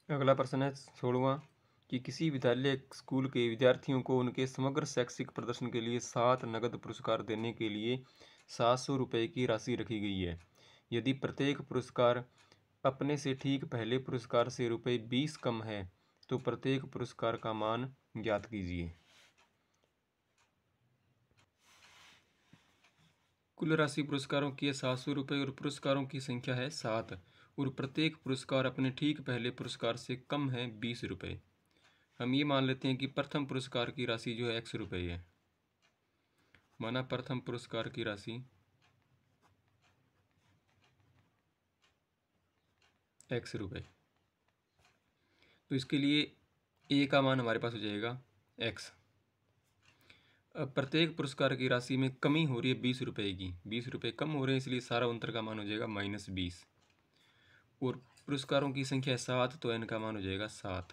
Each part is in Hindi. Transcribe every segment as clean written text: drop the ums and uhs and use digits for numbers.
अगला प्रश्न है 16वां कि किसी विद्यालय स्कूल के विद्यार्थियों को उनके समग्र शैक्षिक प्रदर्शन के लिए 7 नकद पुरस्कार देने के लिए 700 रुपये की राशि रखी गई है। यदि प्रत्येक पुरस्कार अपने से ठीक पहले पुरस्कार से रुपये 20 कम है तो प्रत्येक पुरस्कार का मान ज्ञात कीजिए। कुल राशि पुरस्कारों की है 700 रुपये और पुरस्कारों की संख्या है 7 और प्रत्येक पुरस्कार अपने ठीक पहले पुरस्कार से कम है 20 रुपये। हम ये मान लेते हैं कि प्रथम पुरस्कार की राशि जो है 100 रुपये है। माना प्रथम पुरस्कार की राशि 100 रुपये, तो इसके लिए ए का मान हमारे पास हो जाएगा x। अब प्रत्येक पुरस्कार की राशि में कमी हो रही है 20 रुपये की, 20 रुपये कम हो रहे हैं, इसलिए सारा अंतर का मान हो जाएगा -20। और पुरस्कारों की संख्या है 7 तो n का मान हो जाएगा 7।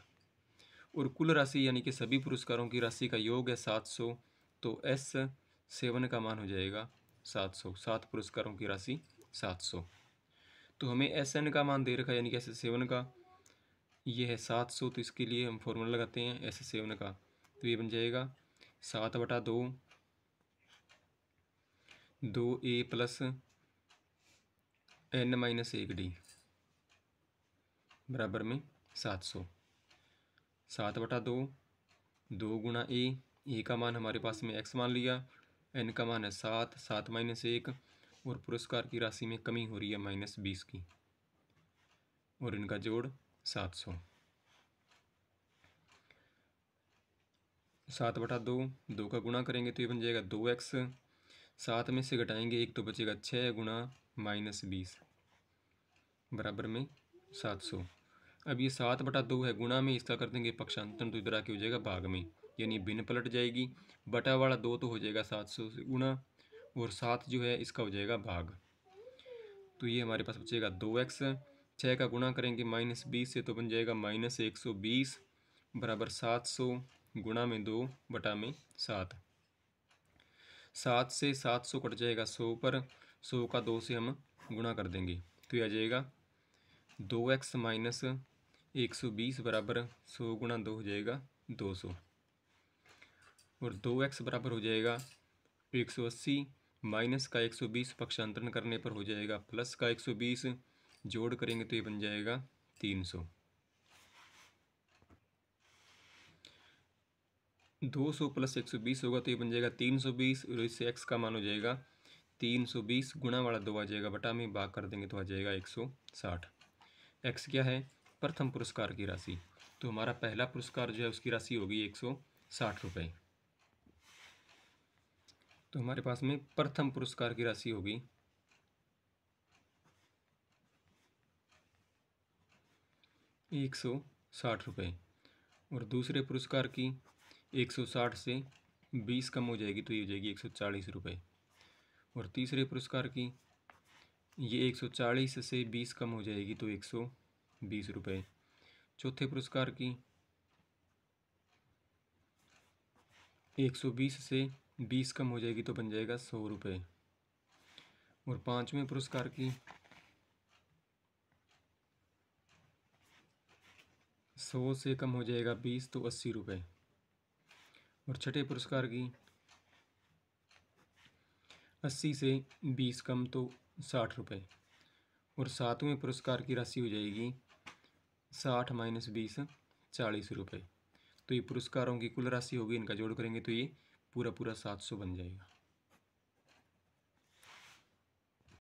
और कुल राशि यानी कि सभी पुरस्कारों की राशि का योग है 700, तो S7 का मान हो जाएगा 700। 7 पुरस्कारों की राशि 700। तो हमें SN का मान दे रखा है यानी कि S7 का, ये है 700, तो इसके लिए हम फॉर्मूला लगाते हैं S7 का, तो ये बन जाएगा 7/2 2A प्लस N-1D बराबर में 700। 7/2 2 गुणा ए का मान हमारे पास में x मान लिया, n का मान है 7, 7 - 1 और पुरस्कार की राशि में कमी हो रही है -20 की और इनका जोड़ 700। 7/2 2 का गुणा करेंगे तो ये बन जाएगा 2x, 7 में से घटाएंगे 1 तो बचेगा 6 गुणा -20 बराबर में 700। अब ये 7/2 है गुणा में, इसका कर देंगे पक्षांतर तो इधर आके हो जाएगा भाग में, यानी भिन्न पलट जाएगी। बटा वाला 2 तो हो जाएगा 700 से गुणा और 7 जो है इसका हो जाएगा भाग, तो ये हमारे पास बचेगा 2x। 6 का गुणा करेंगे -20 से तो बन जाएगा -120 बराबर 700 गुणा में 2 बटा में 7। 7 से 700 कट जाएगा 100 पर, 100 का 2 से हम गुणा कर देंगे तो ये आ जाएगा 2x - 120 बराबर 100 गुणा 2 हो जाएगा 200 और 2x बराबर हो जाएगा 180 माइनस का 120 पक्षांतरण करने पर हो जाएगा प्लस का 120, जोड़ करेंगे तो ये बन जाएगा 300। 200 प्लस 120 होगा तो ये बन जाएगा 320 और इससे x का मान हो जाएगा 320, गुणा वाला 2 आ जाएगा, बटा में भाग कर देंगे तो आ जाएगा 160। x क्या है? प्रथम पुरस्कार की राशि, तो हमारा पहला पुरस्कार जो है उसकी राशि होगी 160 रुपये। तो हमारे पास में प्रथम पुरस्कार की राशि होगी 160 रुपये और दूसरे पुरस्कार की 160 से 20 कम हो जाएगी तो ये हो जाएगी 140 रुपये और तीसरे पुरस्कार की ये 140 से 20 कम हो जाएगी तो 120 रुपये। चौथे पुरस्कार की 120 से 20 कम हो जाएगी तो बन जाएगा 100 रुपये और पांचवें पुरस्कार की 100 से कम हो जाएगा 20 तो 80 रुपये और छठे पुरस्कार की 80 से 20 कम तो 60 रुपये और सातवें पुरस्कार की राशि हो जाएगी 60 - 20 40 रुपये। तो ये पुरस्कारों की कुल राशि होगी, इनका जोड़ करेंगे तो ये पूरा 700 बन जाएगा।